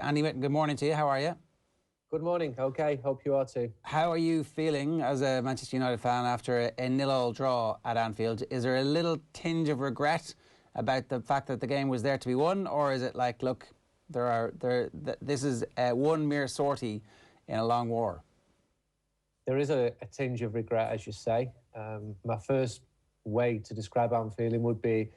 Andy Mitten, good morning to you. How are you? Good morning. Okay, hope you are too. How are you feeling as a Manchester United fan after a 0-0 draw at Anfield? Is there a little tinge of regret about the fact that the game was there to be won, or is it like, look, this is one mere sortie in a long war? There is a tinge of regret, as you say. My first way to describe how I'm feeling would be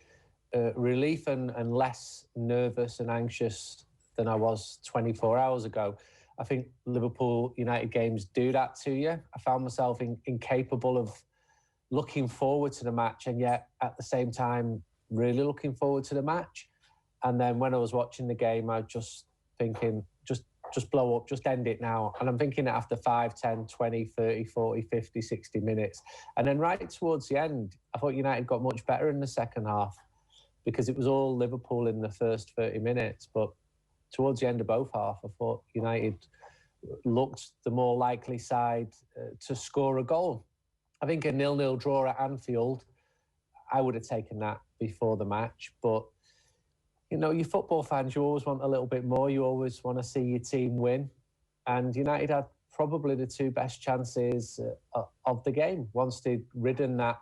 relief and less nervous and anxious than I was 24 hours ago. I think Liverpool United games do that to you. I found myself incapable of looking forward to the match and yet at the same time really looking forward to the match. And then when I was watching the game, I was just thinking, just blow up, just end it now. And I'm thinking after 5, 10, 20, 30, 40, 50, 60 minutes. And then right towards the end, I thought United got much better in the second half because it was all Liverpool in the first 30 minutes. But towards the end of both halves, I thought United looked the more likely side to score a goal. I think a 0-0 draw at Anfield, I would have taken that before the match. But, you know, you football fans, you always want a little bit more. You always want to see your team win. And United had probably the two best chances of the game once they'd ridden that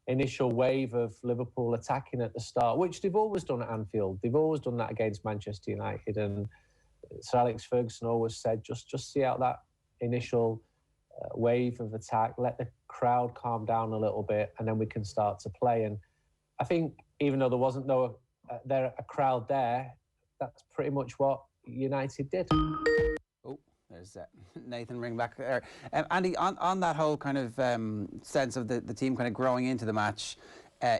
initial wave of Liverpool attacking at the start, which they've always done at Anfield. They've always done that against Manchester United. And Sir Alex Ferguson always said, just see out that initial wave of attack, let the crowd calm down a little bit, and then we can start to play. And I think even though there wasn't a crowd there, that's pretty much what United did. Oh, there's Nathan ring back there. Andy, on that whole kind of sense of the team kind of growing into the match,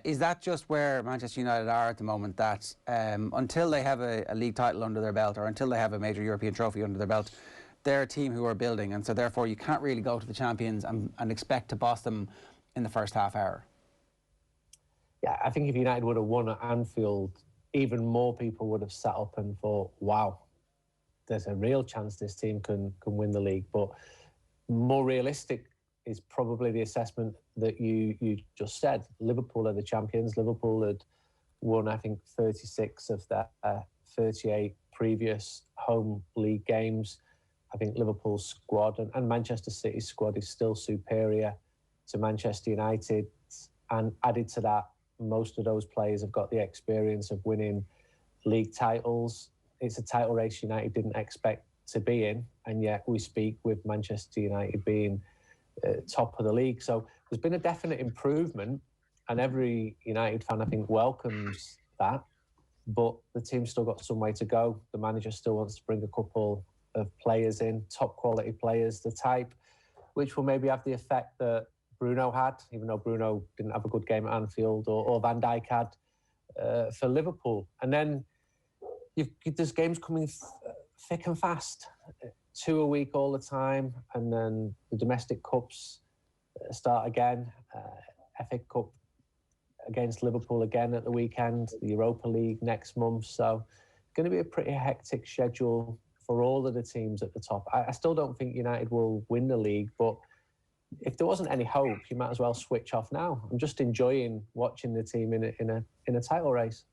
is that just where Manchester United are at the moment, that until they have a league title under their belt or until they have a major European trophy under their belt, they're a team who are building, and so therefore you can't really go to the champions and expect to boss them in the first half hour? Yeah, I think if United would have won at Anfield, even more people would have sat up and thought, wow, there's a real chance this team can win the league. But more realistic is probably the assessment that you just said. Liverpool are the champions. Liverpool had won, I think, 36 of their 38 previous home league games. I think Liverpool's squad and Manchester City's squad is still superior to Manchester United. And added to that, most of those players have got the experience of winning league titles. It's a title race United didn't expect to be in, and yet we speak with Manchester United being top of the league. So there's been a definite improvement, and every United fan, I think, welcomes that. But the team's still got some way to go. The manager still wants to bring a couple of players in, top quality players, the type which will maybe have the effect that Bruno had, even though Bruno didn't have a good game at Anfield, or Van Dijk had for Liverpool. And then there's games coming thick and fast, 2 a week all the time, and then the domestic cups start again. FA Cup against Liverpool again at the weekend, the Europa League next month. So it's going to be a pretty hectic schedule for all of the teams at the top. I still don't think United will win the league, but if there wasn't any hope, you might as well switch off now. I'm just enjoying watching the team in a title race.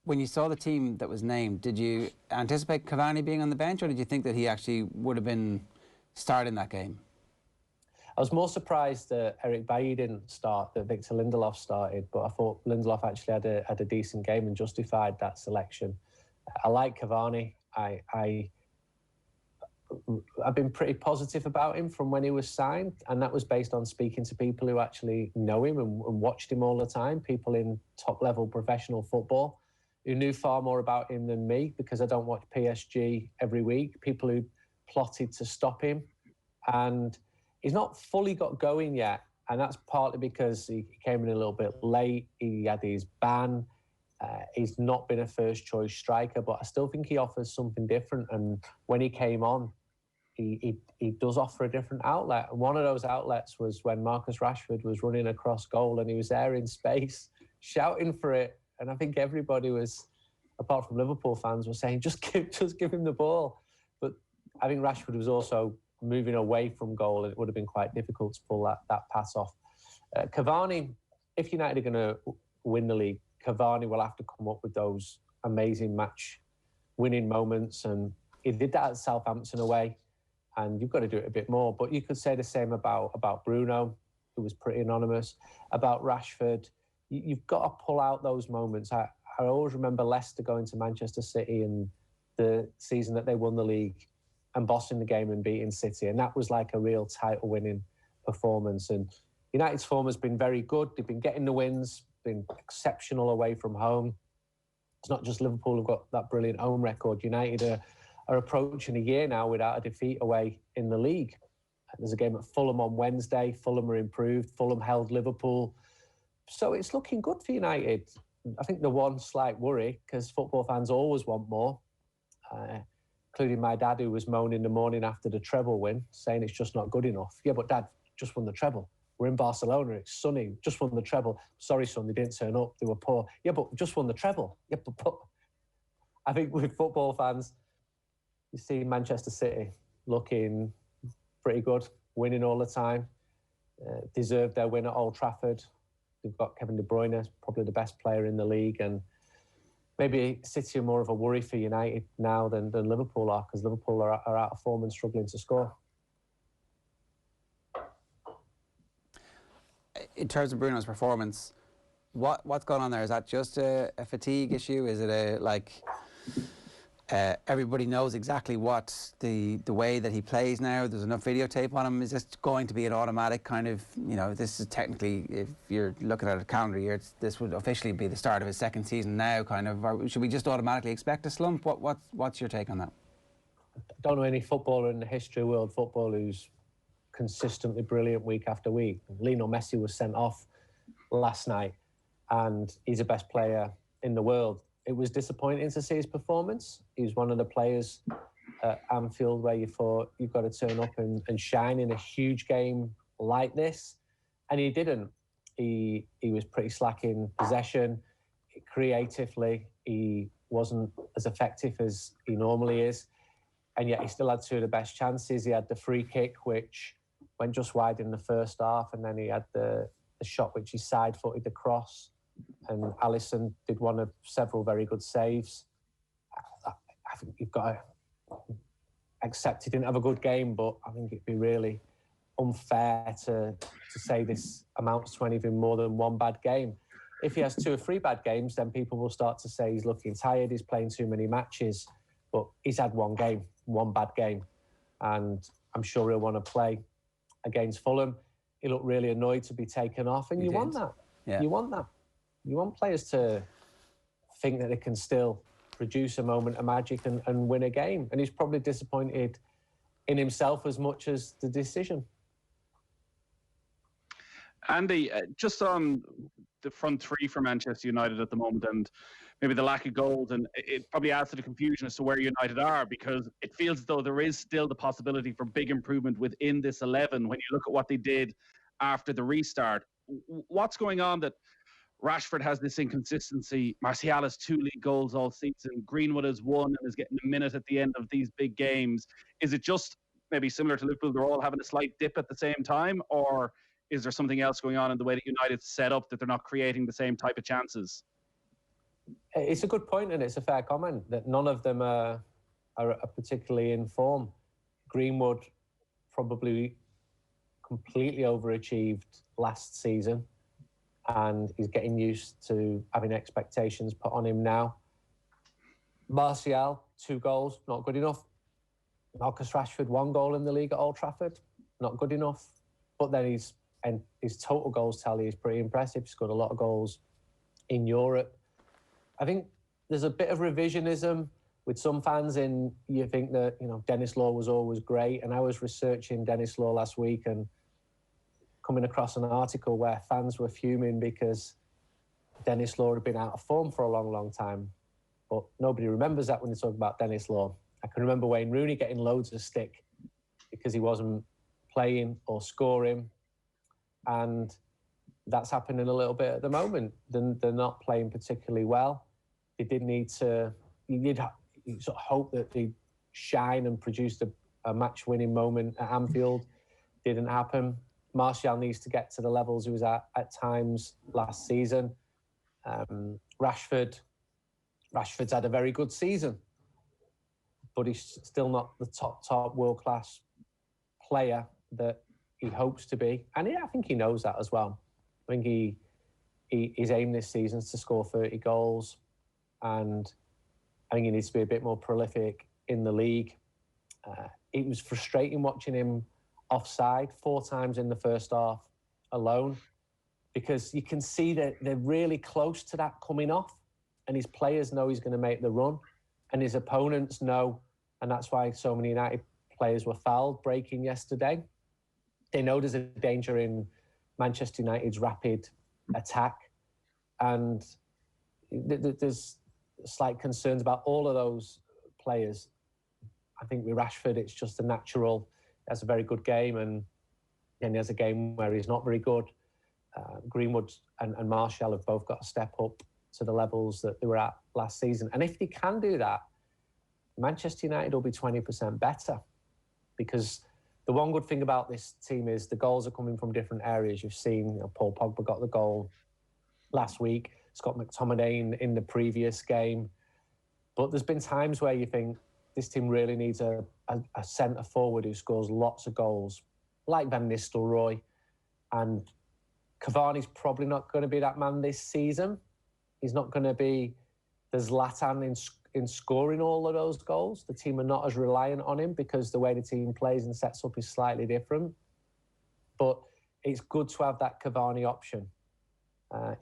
When you saw the team that was named, did you anticipate Cavani being on the bench, or did you think that he actually would have been starting that game? I was more surprised that Eric Bailly didn't start, that Victor Lindelof started, but I thought Lindelof actually had a decent game and justified that selection. I like Cavani. I've been pretty positive about him from when he was signed, and that was based on speaking to people who actually know him and watched him all the time, people in top-level professional football who knew far more about him than me, because I don't watch PSG every week, people who plotted to stop him. And he's not fully got going yet, and that's partly because he came in a little bit late, he had his ban, he's not been a first-choice striker, but I still think he offers something different, and when he came on, he does offer a different outlet. And one of those outlets was when Marcus Rashford was running across goal and he was there in space, shouting for it. And I think everybody was, apart from Liverpool fans, were saying, just give him the ball. But I think Rashford was also moving away from goal, and it would have been quite difficult to pull that pass off. Cavani, if United are going to win the league, Cavani will have to come up with those amazing match-winning moments, and he did that at Southampton away, and you've got to do it a bit more. But you could say the same about Bruno, who was pretty anonymous, about Rashford. You've got to pull out those moments. I always remember Leicester going to Manchester City and the season that they won the league and bossing the game and beating City. And that was like a real title-winning performance. And United's form has been very good. They've been getting the wins, been exceptional away from home. It's not just Liverpool who've got that brilliant home record. United are approaching a year now without a defeat away in the league. There's a game at Fulham on Wednesday. Fulham are improved. Fulham held Liverpool. So it's looking good for United. I think the one slight worry, because football fans always want more, including my dad, who was moaning the morning after the treble win, saying it's just not good enough. Yeah, but Dad, just won the treble. We're in Barcelona, it's sunny, just won the treble. Sorry, son, they didn't turn up, they were poor. Yeah, but just won the treble. Yeah, but I think with football fans, you see Manchester City looking pretty good, winning all the time, deserved their win at Old Trafford. They've got Kevin De Bruyne, probably the best player in the league, and maybe City are more of a worry for United now than Liverpool are, because Liverpool are out of form and struggling to score. In terms of Bruno's performance, what's going on there? Is that just a fatigue issue? Is it everybody knows exactly what the way that he plays now? There's enough videotape on him. Is this going to be an automatic kind of, this is technically, if you're looking at a calendar year, this would officially be the start of his second season now, kind of, or should we just automatically expect a slump? What's your take on that? I don't know any footballer in the history of world football who's consistently brilliant week after week. Lionel Messi was sent off last night and he's the best player in the world. It was disappointing to see his performance. He was one of the players at Anfield where you thought you've got to turn up and shine in a huge game like this. And he didn't. He was pretty slack in possession. Creatively, he wasn't as effective as he normally is. And yet he still had two of the best chances. He had the free kick, which went just wide in the first half, and then he had the shot which he side-footed across, and Alisson did one of several very good saves. I think you've got to accept he didn't have a good game, but I think it'd be really unfair to say this amounts to anything more than one bad game. If he has two or three bad games, then people will start to say he's looking tired, he's playing too many matches, but he's had one game, one bad game, and I'm sure he'll want to play against Fulham. He looked really annoyed to be taken off, and you want that. Yeah. You want that. You want players to think that they can still produce a moment of magic and win a game. And he's probably disappointed in himself as much as the decision. Andy, just on the front three for Manchester United at the moment, and maybe the lack of goals, and it probably adds to the confusion as to where United are, because it feels as though there is still the possibility for big improvement within this 11 when you look at what they did after the restart. What's going on that Rashford has this inconsistency? Martial has 2 league goals all season. Greenwood has 1 and is getting a minute at the end of these big games. Is it just maybe similar to Liverpool, they're all having a slight dip at the same time, or is there something else going on in the way that United's set up that they're not creating the same type of chances? It's a good point, and it's a fair comment that none of them are particularly in form. Greenwood probably completely overachieved last season, and he's getting used to having expectations put on him now. Martial, 2 goals, not good enough. Marcus Rashford, 1 goal in the league at Old Trafford, not good enough. But then his total goals tally is pretty impressive. He's scored a lot of goals in Europe. I think there's a bit of revisionism with some fans in, you think that, Dennis Law was always great. And I was researching Dennis Law last week and coming across an article where fans were fuming because Dennis Law had been out of form for a long, long time. But nobody remembers that when they talk about Dennis Law. I can remember Wayne Rooney getting loads of stick because he wasn't playing or scoring. And that's happening a little bit at the moment. They're not playing particularly well. They did need to, you sort of hope that they shine and produce a match-winning moment at Anfield. Didn't happen. Martial needs to get to the levels he was at times last season. Rashford's had a very good season. but he's still not the top world-class player that he hopes to be. And I think he knows that as well. I think his aim this season is to score 30 goals, and I think he needs to be a bit more prolific in the league. It was frustrating watching him offside 4 times in the first half alone, because you can see that they're really close to that coming off, and his players know he's going to make the run, and his opponents know, and that's why so many United players were fouled breaking yesterday. They know there's a danger in Manchester United's rapid attack, and there's slight concerns about all of those players. I think with Rashford, it's just a natural. He has a very good game, and then he has a game where he's not very good. Greenwood and Martial have both got to step up to the levels that they were at last season. And if they can do that, Manchester United will be 20% better. Because the one good thing about this team is the goals are coming from different areas. You've seen Paul Pogba got the goal last week, Scott McTominay in the previous game. But there's been times where you think this team really needs a centre forward who scores lots of goals, like Van Nistelrooy. And Cavani's probably not going to be that man this season. He's not going to be the Zlatan in scoring all of those goals. The team are not as reliant on him because the way the team plays and sets up is slightly different. But it's good to have that Cavani option.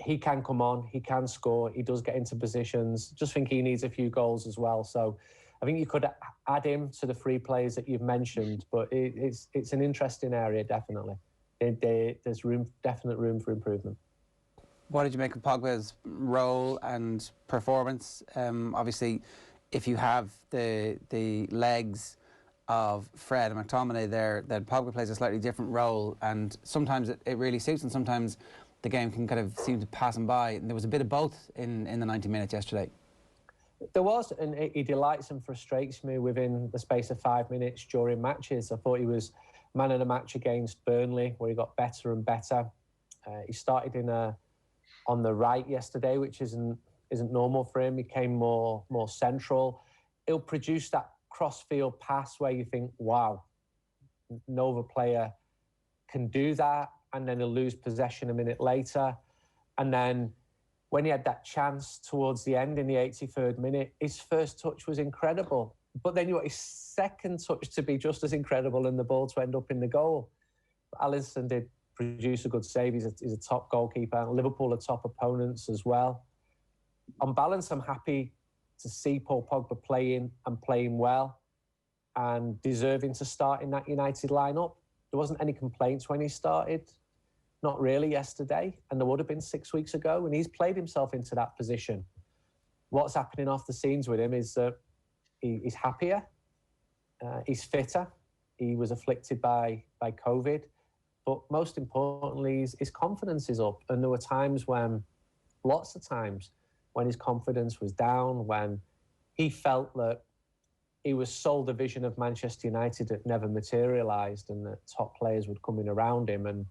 He can come on, he can score, he does get into positions. Just think he needs a few goals as well. So I think you could add him to the 3 players that you've mentioned, but it's an interesting area, definitely. There's definite room for improvement. What did you make of Pogba's role and performance? Obviously, if you have the legs of Fred and McTominay there, then Pogba plays a slightly different role, and sometimes it really suits, and sometimes the game can kind of seem to pass him by. And there was a bit of both in the 90 minutes yesterday. There was, and he delights and frustrates me within the space of 5 minutes during matches. I thought he was man of the match against Burnley, where he got better and better. He started on the right yesterday, which isn't normal for him. He came more central. He'll produce that cross-field pass where you think, wow, no other player can do that, and then he'll lose possession a minute later. And then when he had that chance towards the end in the 83rd minute, his first touch was incredible. But then you want his second touch to be just as incredible and the ball to end up in the goal. Alisson did produce a good save. He's a top goalkeeper. Liverpool are top opponents as well. On balance, I'm happy to see Paul Pogba playing well and deserving to start in that United lineup. There wasn't any complaints when he started. Not really yesterday, and there would have been 6 weeks ago, and he's played himself into that position. What's happening off the scenes with him is that he's happier, he's fitter. He was afflicted by COVID, but most importantly, his confidence is up. And there were lots of times, when his confidence was down, when he felt that he was sold a vision of Manchester United that never materialised, and that top players would come in around him, and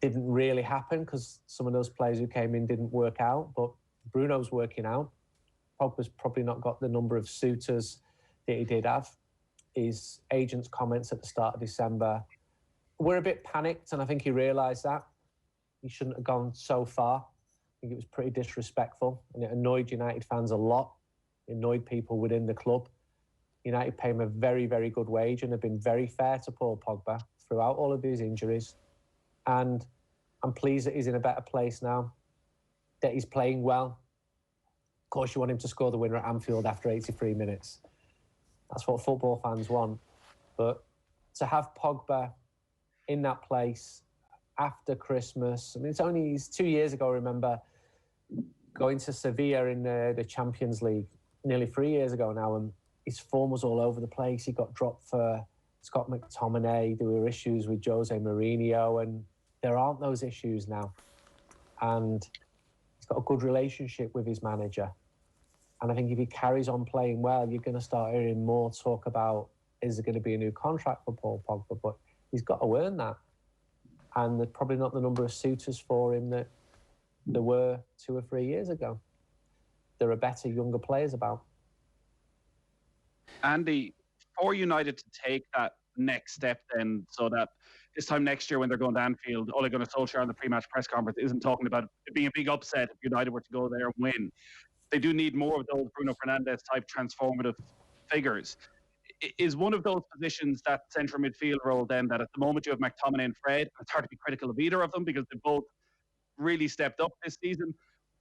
didn't really happen because some of those players who came in didn't work out. But Bruno's working out. Pogba's probably not got the number of suitors that he did have. His agent's comments at the start of December were a bit panicked, and I think he realised that. He shouldn't have gone so far. I think it was pretty disrespectful, and it annoyed United fans a lot. It annoyed people within the club. United pay him a very, very good wage and have been very fair to Paul Pogba throughout all of his injuries. And I'm pleased that he's in a better place now, that he's playing well. Of course, you want him to score the winner at Anfield after 83 minutes. That's what football fans want. But to have Pogba in that place after Christmas, I mean, it's 2 years ago, I remember, going to Sevilla in the Champions League, nearly 3 years ago now, and his form was all over the place. He got dropped for Scott McTominay. There were issues with Jose Mourinho, and there aren't those issues now. And he's got a good relationship with his manager. And I think if he carries on playing well, you're going to start hearing more talk about, is there going to be a new contract for Paul Pogba? But he's got to earn that. And there's probably not the number of suitors for him that there were 2 or 3 years ago. There are better, younger players about. Andy, for United to take that next step then, so that this time next year when they're going to Anfield, Ole Gunnar Solskjaer on the pre-match press conference isn't talking about it being a big upset if United were to go there and win. They do need more of those Bruno Fernandes type transformative figures. Is one of those positions that central midfield role then, that at the moment you have McTominay and Fred? It's hard to be critical of either of them because they both really stepped up this season,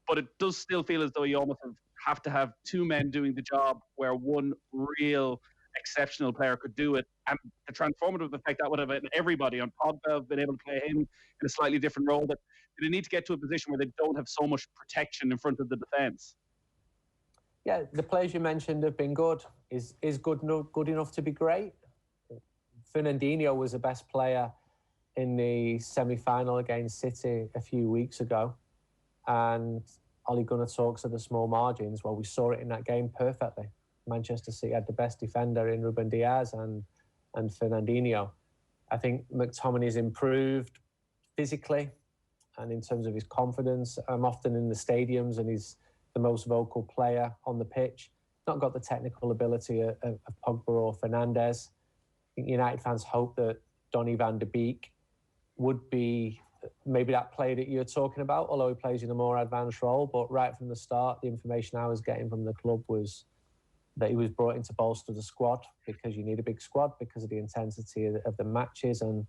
but it does still feel as though you almost have to have two men doing the job where one real exceptional player could do it. And the transformative effect that would have been everybody on Pogba have been able to play him in a slightly different role. But they need to get to a position where they don't have so much protection in front of the defence. Yeah, the players you mentioned have been good. Is good enough to be great? Fernandinho was the best player in the semi-final against City a few weeks ago. And Ole Gunnar talks of the small margins. Well, we saw it in that game perfectly. Manchester City had the best defender in Ruben Diaz and Fernandinho. I think McTominay's improved physically and in terms of his confidence. I'm often in the stadiums and he's the most vocal player on the pitch. Not got the technical ability of Pogba or Fernandes. I think United fans hope that Donny van de Beek would be maybe that player that you're talking about, although he plays in a more advanced role. But right from the start, the information I was getting from the club was that he was brought in to bolster the squad because you need a big squad because of the intensity of the matches. And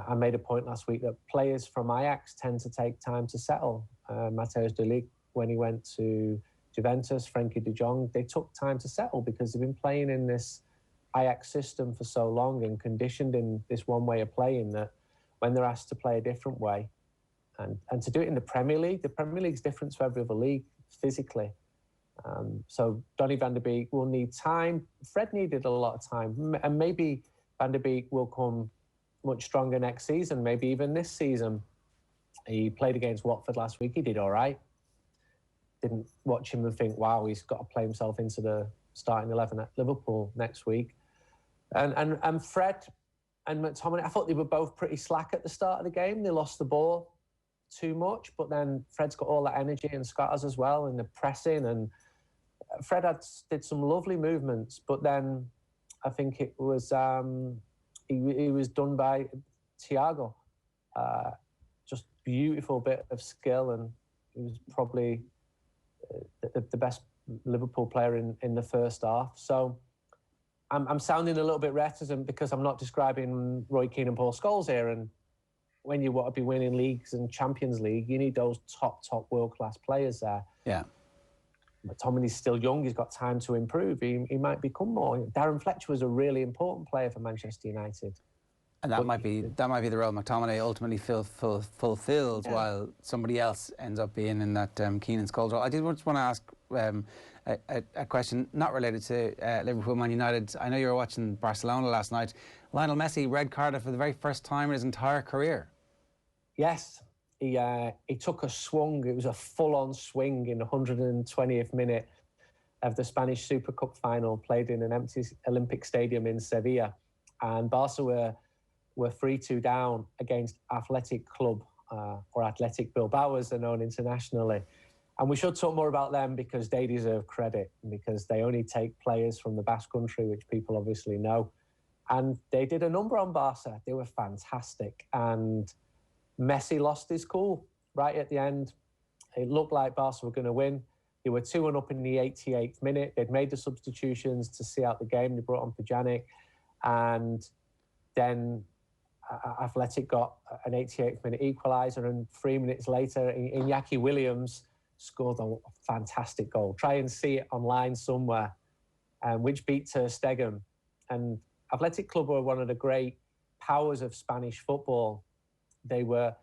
I made a point last week that players from Ajax tend to take time to settle. Matthijs de Ligt, when he went to Juventus, Frenkie de Jong, they took time to settle because they've been playing in this Ajax system for so long and conditioned in this one way of playing that when they're asked to play a different way and to do it in the Premier League's different to every other league physically. So Donny van de Beek will need time. Fred needed a lot of time, and maybe van de Beek will come much stronger next season, maybe even this season. He played against Watford last week. He did all right. Didn't watch him and think, wow, he's got to play himself into the starting 11 at Liverpool next week. And Fred and McTominay, I thought they were both pretty slack at the start of the game. They lost the ball too much, but then Fred's got all that energy and Scott has as well, and the pressing. And Fred did some lovely movements, but then I think it was he was done by Thiago. Just beautiful bit of skill, and he was probably the best Liverpool player in the first half. So I'm sounding a little bit reticent because I'm not describing Roy Keane and Paul Scholes here. And when you want to be winning leagues and Champions League, you need those top world-class players there. Yeah. McTominay's still young. He's got time to improve. He might become more. Darren Fletcher was a really important player for Manchester United. And that might be the role McTominay ultimately fulfills, yeah, while somebody else ends up being in that Keane and Scholes role. I did just want to ask a question not related to Liverpool, Man United. I know you were watching Barcelona last night. Lionel Messi red carded for the very first time in his entire career. Yes, he took a swung. It was a full-on swing in the 120th minute of the Spanish Super Cup final, played in an empty Olympic Stadium in Sevilla, and Barca were 3-2 down against Athletic Club, or Athletic Bilbao as they're known internationally. And we should talk more about them because they deserve credit, because they only take players from the Basque Country, which people obviously know. And they did a number on Barca. They were fantastic. And Messi lost his cool right at the end. It looked like Barca were going to win. They were 2-1 up in the 88th minute. They'd made the substitutions to see out the game. They brought on Pjanic. And then Athletic got an 88th minute equaliser, and 3 minutes later, Iñaki Williams scored a fantastic goal. Try and see it online somewhere, which beat Ter Stegen. And Athletic Club were one of the great powers of Spanish football. They were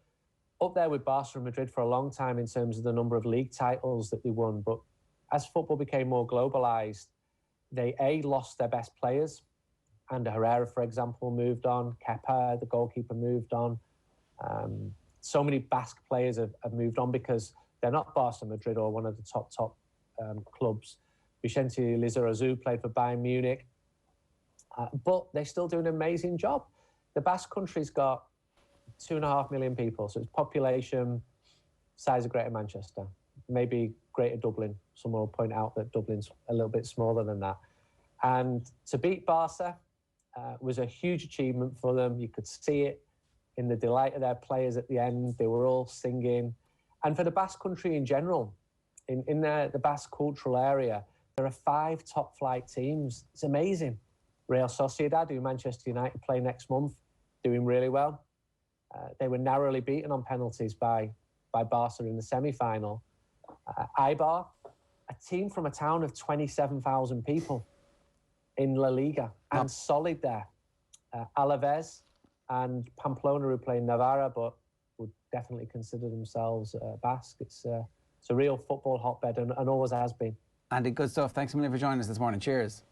up there with Barca and Madrid for a long time in terms of the number of league titles that they won. But as football became more globalised, they lost their best players. And Herrera, for example, moved on. Kepa, the goalkeeper, moved on. So many Basque players have moved on because they're not Barca, Madrid, or one of the top clubs. Vicente Lizarazu played for Bayern Munich. But they still do an amazing job. The Basque Country's got 2.5 million people, so it's population size of Greater Manchester, maybe Greater Dublin. Someone will point out that Dublin's a little bit smaller than that. And to beat Barca was a huge achievement for them. You could see it in the delight of their players at the end. They were all singing. And for the Basque Country in general, in the Basque cultural area, there are 5 top-flight teams. It's amazing. Real Sociedad, who Manchester United play next month, doing really well. They were narrowly beaten on penalties by Barca in the semi-final. Eibar, a team from a town of 27,000 people in La Liga, and solid there. Alaves and Pamplona, who play in Navarra, but would definitely consider themselves Basque. It's a real football hotbed and always has been. Andy, good stuff. Thanks a million for joining us this morning. Cheers.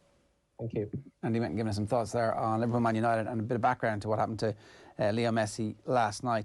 Thank you. Andy Mitten giving us some thoughts there on Liverpool Man United and a bit of background to what happened to Leo Messi last night.